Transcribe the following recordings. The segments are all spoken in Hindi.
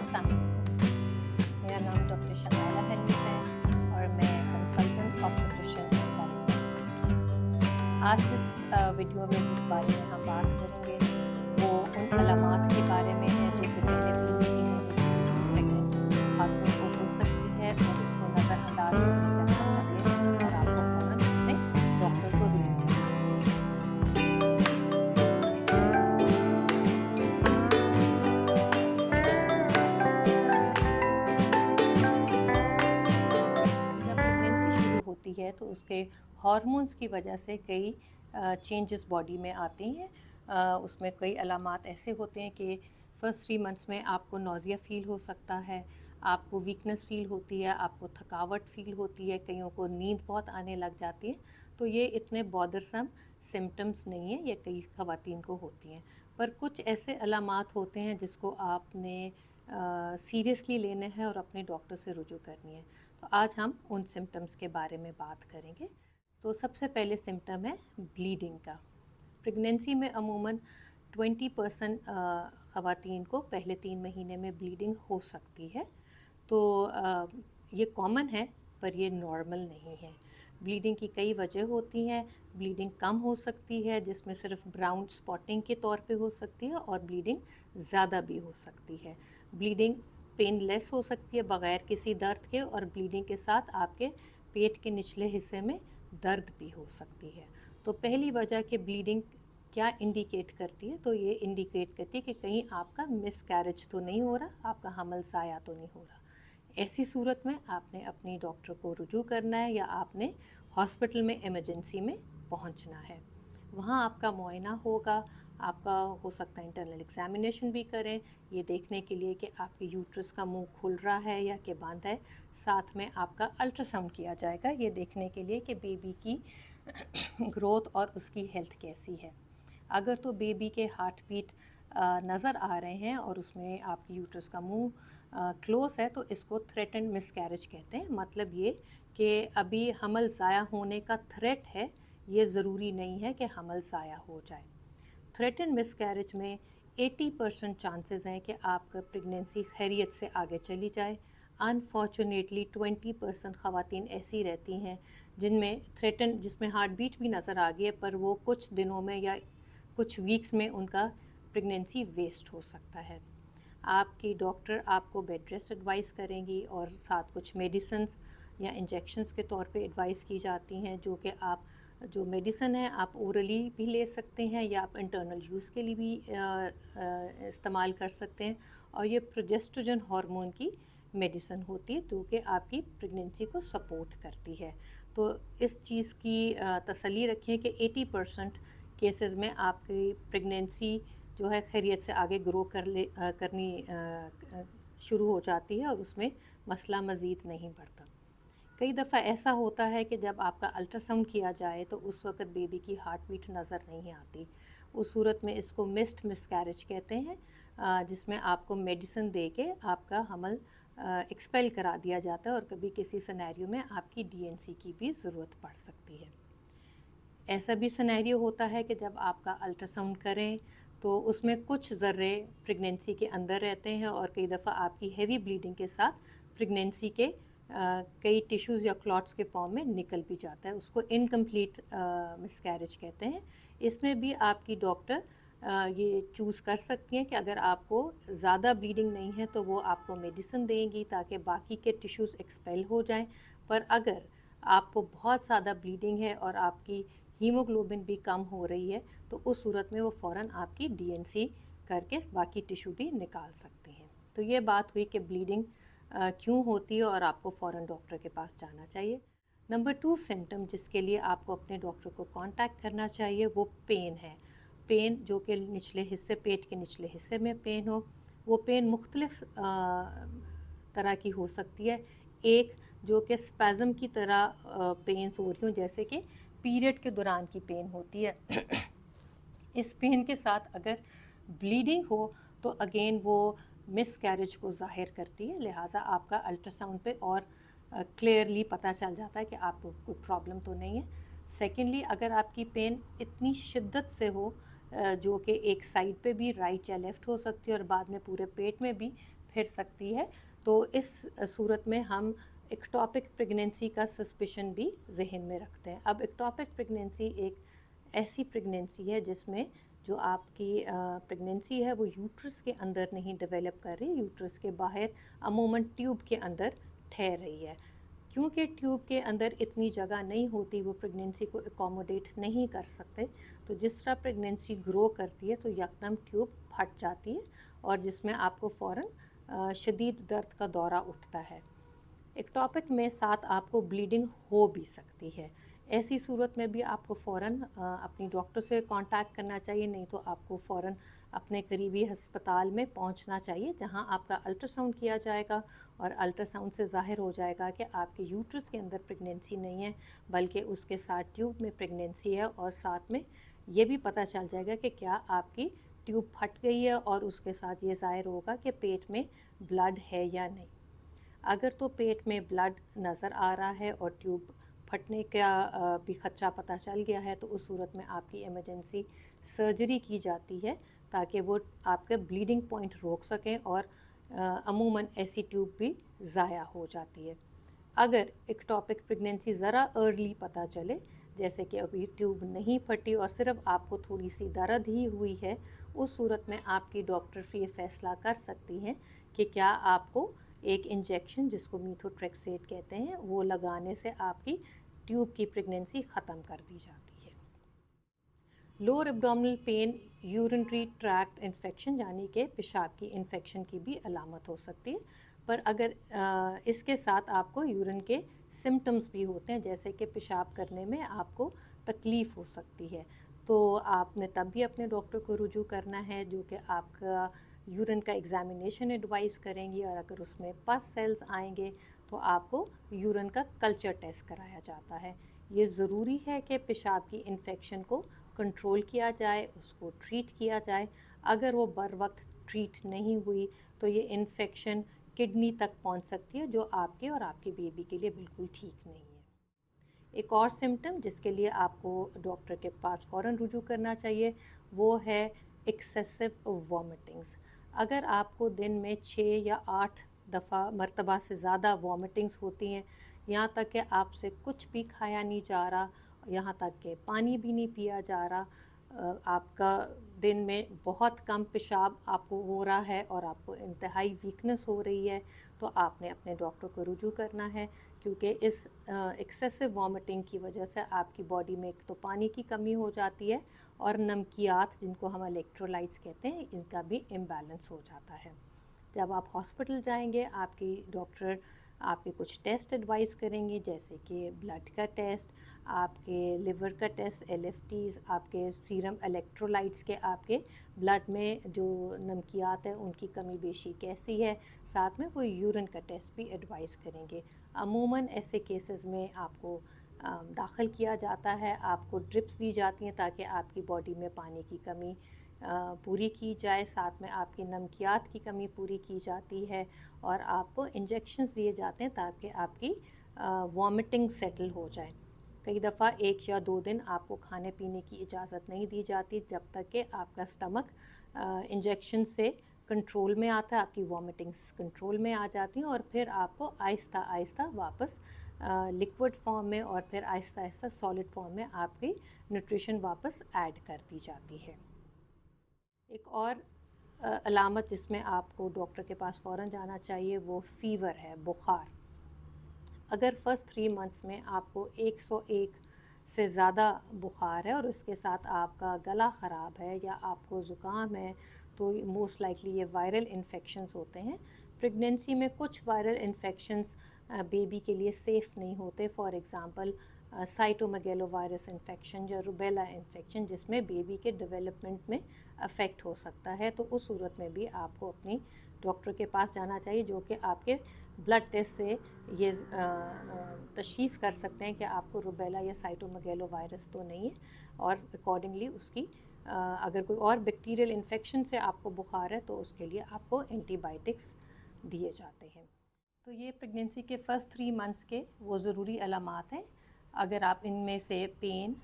अस्सलाम वालेकुम। मेरा नाम डॉक्टर शमाइला हनीफ है और मैं कंसल्टेंट ऑब्स्टेट्रिशियन एंड गायनेकोलॉजिस्ट हूँ। आज इस वीडियो में जिस बारे में हम बात करेंगे वो उन अलामात के बारे में है जो कि पहले 3 महीने में किसी भी प्रेग्नेंट खातून को हो सकती है और उसको नज़रअंदाज नहीं करना चाहिए और आपको फ़ौरन अपने डॉक्टर को रुजू करना चाहिए। जब प्रेगनेंसी शुरू होती है तो उसके हार्मोन्स की वजह से कई चेंजेस बॉडी में आते हैं। उसमें कई अलामात ऐसे होते हैं कि फर्स्ट 3 मंथ्स में आपको नौजिया फ़ील हो सकता है, आपको वीकनेस फ़ील होती है, आपको थकावट फ़ील होती है, कईयों को नींद बहुत आने लग जाती है। तो ये इतने बॉदरसम सिम्टम्स नहीं है, ये कई ख़वातीन को होती हैं। पर कुछ ऐसे अलामात होते हैं जिसको आपने सीरियसली लेना है और अपने डॉक्टर से रुजू करनी है। तो आज हम उन सिम्टम्स के बारे में बात करेंगे। तो सबसे पहले सिम्टम है ब्लीडिंग का। प्रेगनेंसी में अमूमन 20% ख़वातीन को पहले 3 महीने में ब्लीडिंग हो सकती है। तो ये कॉमन है पर ये नॉर्मल नहीं है। ब्लीडिंग की कई वजह होती हैं। ब्लीडिंग कम हो सकती है जिसमें सिर्फ ब्राउन स्पॉटिंग के तौर पे हो सकती है और ब्लीडिंग ज़्यादा भी हो सकती है। ब्लीडिंग पेनलेस हो सकती है बग़ैर किसी दर्द के और ब्लीडिंग के साथ आपके पेट के निचले हिस्से में दर्द भी हो सकती है। तो पहली वजह कि ब्लीडिंग क्या इंडिकेट करती है, तो ये इंडिकेट करती है कि कहीं आपका मिसकैरेज तो नहीं हो रहा, आपका हमल ज़ाया तो नहीं हो रहा। ऐसी सूरत में आपने अपनी डॉक्टर को रुजू करना है या आपने हॉस्पिटल में इमरजेंसी में पहुंचना है। वहाँ आपका मुआयना होगा, आपका हो सकता है इंटरनल एग्जामिनेशन भी करें ये देखने के लिए कि आपके यूट्रस का मुंह खुल रहा है या कि बंद है। साथ में आपका अल्ट्रासाउंड किया जाएगा ये देखने के लिए कि बेबी की ग्रोथ और उसकी हेल्थ कैसी है। अगर तो बेबी के हार्ट बीट नज़र आ रहे हैं और उसमें आपकी यूट्रस का मुंह क्लोज है तो इसको थ्रेटन्ड मिसकैरेज कहते हैं। मतलब ये कि अभी हमल ज़ाया होने का थ्रेट है, ये ज़रूरी नहीं है कि हमल ज़ाया हो जाए। थ्रेटन्ड मिसकैरेज में 80% चांसेस हैं कि आपका प्रेगनेंसी खैरियत से आगे चली जाए। अनफॉर्चुनेटली 20% ख़वातीन ऐसी रहती हैं जिसमें हार्ट बीट भी नज़र आ गई है पर वो कुछ दिनों में या कुछ वीक्स में उनका प्रेगनेंसी वेस्ट हो सकता है। आपकी डॉक्टर आपको बेड रेस्ट एडवाइस करेंगी और साथ कुछ मेडिसिन्स या इंजेक्शंस के तौर पे एडवाइस की जाती हैं जो कि आप जो मेडिसिन है आप ओरली भी ले सकते हैं या आप इंटरनल यूज़ के लिए भी इस्तेमाल कर सकते हैं। और ये प्रोजेस्ट्रोजन हार्मोन की मेडिसिन होती है जो कि आपकी प्रेगनेंसी को सपोर्ट करती है। तो इस चीज़ की तसल्ली रखें कि 80% केसेस में आपकी प्रेगनेंसी जो है खैरियत से आगे ग्रो करनी शुरू हो जाती है और उसमें मसला मज़ीद नहीं बढ़ता। कई दफ़ा ऐसा होता है कि जब आपका अल्ट्रासाउंड किया जाए तो उस वक़्त बेबी की हार्ट बीट नज़र नहीं आती। उस सूरत में इसको मिस्ड मिसकैरेज कहते हैं, जिसमें आपको मेडिसिन दे के आपका हमल एक्सपेल करा दिया जाता है और कभी किसी सिनेरियो में आपकी डीएनसी की भी ज़रूरत पड़ सकती है। ऐसा भी सिनेरियो होता है कि जब आपका अल्ट्रासाउंड करें तो उसमें कुछ ज़र्रे प्रेगनेंसी के अंदर रहते हैं और कई दफ़ा आपकी हेवी ब्लीडिंग के साथ प्रेगनेंसी के कई टिश्यूज़ या क्लॉट्स के फॉर्म में निकल भी जाता है। उसको इनकम्प्लीट मिसकैरेज कहते हैं। इसमें भी आपकी डॉक्टर ये चूज़ कर सकती हैं कि अगर आपको ज़्यादा ब्लीडिंग नहीं है तो वो आपको मेडिसिन देंगी ताकि बाकी के टिश्यूज़ एक्सपेल हो जाएं। पर अगर आपको बहुत ज़्यादा ब्लीडिंग है और आपकी हीमोग्लोबिन भी कम हो रही है तो उस सूरत में वो फ़ौरन आपकी डीएनसी करके बाकी टिश्यू भी निकाल सकते हैं। तो ये बात हुई कि ब्लीडिंग क्यों होती है और आपको फ़ौरन डॉक्टर के पास जाना चाहिए। नंबर 2 सिम्टम जिसके लिए आपको अपने डॉक्टर को कांटेक्ट करना चाहिए वो पेन है। पेन जो कि निचले हिस्से पेट के निचले हिस्से में पेन हो, वो पेन मुख्तलिफ तरह की हो सकती है। एक जो कि स्पैज़म की तरह पेन्स हो रही हों जैसे कि पीरियड के दौरान की पेन होती है। इस पेन के साथ अगर ब्लीडिंग हो तो अगेन वो मिसकैरेज को ज़ाहिर करती है, लिहाजा आपका अल्ट्रासाउंड पे और क्लियरली पता चल जाता है कि आपको कोई प्रॉब्लम तो नहीं है। सेकेंडली अगर आपकी पेन इतनी शिद्दत से हो जो कि एक साइड पे भी राइट या लेफ़्ट हो सकती है और बाद में पूरे पेट में भी फिर सकती है। तो इस सूरत में हम एक्टोपिक प्रेगनेंसी का सस्पिशन भी ज़हन में रखते हैं। अब एक्टोपिक प्रेगनेंसी एक ऐसी प्रेगनेंसी है जिसमें जो आपकी प्रेगनेंसी है वो यूट्रस के अंदर नहीं डेवलप कर रही, यूट्रस के बाहर अमूमन ट्यूब के अंदर ठहर रही है। क्योंकि ट्यूब के अंदर इतनी जगह नहीं होती, वो प्रेगनेंसी को एकोमोडेट नहीं कर सकते, तो जिस तरह प्रेगनेंसी ग्रो करती है तो यकदम ट्यूब फट जाती है और जिसमें आपको फ़ौरन शदीद दर्द का दौरा उठता है। एक्टोपिक में साथ आपको ब्लीडिंग हो भी सकती है। ऐसी सूरत में भी आपको फ़ौरन अपनी डॉक्टर से कांटेक्ट करना चाहिए, नहीं तो आपको फ़ौरन अपने करीबी अस्पताल में पहुंचना चाहिए, जहां आपका अल्ट्रासाउंड किया जाएगा और अल्ट्रासाउंड से ज़ाहिर हो जाएगा कि आपके यूट्रस के अंदर प्रेगनेंसी नहीं है, बल्कि उसके साथ ट्यूब में प्रेगनेंसी है। और साथ में ये भी पता चल जाएगा कि क्या आपकी ट्यूब फट गई है और उसके साथ ये ज़ाहिर होगा कि पेट में ब्लड है या नहीं। अगर तो पेट में ब्लड नज़र आ रहा है और ट्यूब फटने का भी खदशा पता चल गया है, तो उस सूरत में आपकी इमरजेंसी सर्जरी की जाती है ताकि वो आपके ब्लीडिंग पॉइंट रोक सकें और अमूमन ऐसी ट्यूब भी ज़ाया हो जाती है। अगर एक्टोपिक प्रेगनेंसी ज़रा अर्ली पता चले, जैसे कि अभी ट्यूब नहीं फटी और सिर्फ आपको थोड़ी सी दर्द ही हुई है, उस सूरत में आपकी डॉक्टर ये फ़ैसला कर सकती हैं कि क्या आपको एक इंजेक्शन जिसको मीथोट्रेक्सेट कहते हैं वो लगाने से आपकी ट्यूब की प्रेगनेंसी ख़त्म कर दी जाती है। Lower abdominal pain urinary tract infection यानी कि पेशाब की इन्फेक्शन की भी अलामत हो सकती है, पर अगर इसके साथ आपको यूरिन के सिम्टम्स भी होते हैं, जैसे कि पेशाब करने में आपको तकलीफ़ हो सकती है, तो आपने तब भी अपने डॉक्टर को रुजू करना है, जो कि आपका यूरिन का एग्ज़ामिनेशन एडवाइस करेंगी और अगर उसमें पस सेल्स आएंगे तो आपको यूरिन का कल्चर टेस्ट कराया जाता है। ये ज़रूरी है कि पेशाब की इन्फेक्शन को कंट्रोल किया जाए, उसको ट्रीट किया जाए। अगर वो बर वक्त ट्रीट नहीं हुई तो ये इन्फेक्शन किडनी तक पहुंच सकती है, जो आपके और आपके बेबी के लिए बिल्कुल ठीक नहीं है। एक और सिम्टम जिसके लिए आपको डॉक्टर के पास फ़ौरन रुजू करना चाहिए वो है एक्सेसिव वॉमिटिंग्स। अगर आपको दिन में 6 या 8 दफ़ा मरतबा से ज़्यादा वॉमिटिंग्स होती हैं, यहाँ तक कि आपसे कुछ भी खाया नहीं जा रहा, यहाँ तक कि पानी भी नहीं पिया जा रहा, आपका दिन में बहुत कम पेशाब आपको हो रहा है और आपको इंतहाई वीकनेस हो रही है, तो आपने अपने डॉक्टर को रुजू करना है, क्योंकि इस एक्सेसिव वॉमिटिंग की वजह से आपकी बॉडी में एक तो पानी की कमी हो जाती है और नमकियात जिनको हम इलेक्ट्रोलाइट्स कहते हैं, इनका भी इम्बैलेंस हो जाता है। जब आप हॉस्पिटल जाएंगे आपकी डॉक्टर आपके कुछ टेस्ट एडवाइस करेंगे, जैसे कि ब्लड का टेस्ट, आपके लिवर का टेस्ट, एलएफटीज़, आपके सीरम इलेक्ट्रोलाइट्स के आपके ब्लड में जो नमकियात है उनकी कमी बेशी कैसी है, साथ में वो यूरिन का टेस्ट भी एडवाइस करेंगे। अमूमन ऐसे केसेस में आपको दाखिल किया जाता है, आपको ड्रिप्स दी जाती हैं ताकि आपकी बॉडी में पानी की कमी पूरी की जाए, साथ में आपकी नमकियात की कमी पूरी की जाती है और आपको इंजेक्शंस दिए जाते हैं ताकि आपकी वॉमिटिंग सेटल हो जाए। कई दफ़ा 1 या 2 दिन आपको खाने पीने की इजाज़त नहीं दी जाती जब तक कि आपका स्टमक इंजेक्शन से कंट्रोल में आता है, आपकी वॉमिटिंग्स कंट्रोल में आ जाती हैं और फिर आपको आहिस्ता आहिस्ता वापस लिक्विड फॉर्म में और फिर आहिस्ता आहिस्ता सॉलिड फॉर्म में आपकी न्यूट्रिशन वापस ऐड कर दी जाती है। एक और अलामत जिसमें आपको डॉक्टर के पास फ़ौरन जाना चाहिए वो फ़ीवर है, बुखार। अगर फ़र्स्ट 3 मंथ्स में आपको 101 से ज़्यादा बुखार है और उसके साथ आपका गला ख़राब है या आपको ज़ुकाम है, तो मोस्ट लाइकली ये वायरल इन्फेक्शंस होते हैं। प्रेगनेंसी में कुछ वायरल इन्फेक्शंस बेबी के लिए सेफ़ नहीं होते, फॉर एग्ज़ाम्पल साइटोमेगेलोवायरस इन्फेक्शन या रुबेला इन्फेक्शन, जिसमें बेबी के डेवलपमेंट में अफेक्ट हो सकता है, तो उस सूरत में भी आपको अपनी डॉक्टर के पास जाना चाहिए, जो कि आपके ब्लड टेस्ट से ये तशख़ीस कर सकते हैं कि आपको रुबेला या साइटोमेगेलोवायरस तो नहीं है और अकॉर्डिंगली उसकी अगर कोई और बैक्टीरियल इन्फेक्शन से आपको बुखार है तो उसके लिए आपको एंटीबायोटिक्स दिए जाते हैं। तो ये प्रेगनेंसी के फ़र्स्ट 3 मंथ्स के वो ज़रूरी अलामात हैं। अगर आप इनमें से पेन,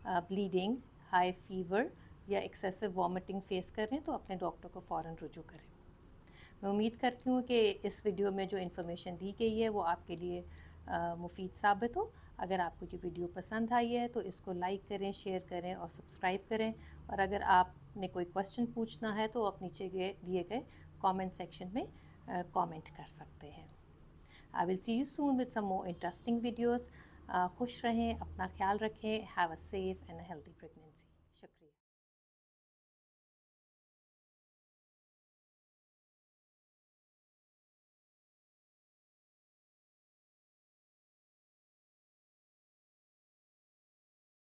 ब्लीडिंग, हाई फीवर, या एक्सेसिव वॉमिटिंग फेस कर रहे हैं तो अपने डॉक्टर को फ़ौरन रुजू करें। मैं उम्मीद करती हूँ कि इस वीडियो में जो इन्फॉर्मेशन दी गई है वो आपके लिए मुफीद साबित हो। अगर आपको ये वीडियो पसंद आई है तो इसको लाइक करें, शेयर करें और सब्सक्राइब करें। और अगर आपने कोई क्वेश्चन पूछना है तो आप नीचे दिए गए कमेंट सेक्शन में कमेंट कर सकते हैं। I will see you soon with some more interesting videos. खुश रहें, अपना ख्याल रखें। Have a safe and healthy pregnancy.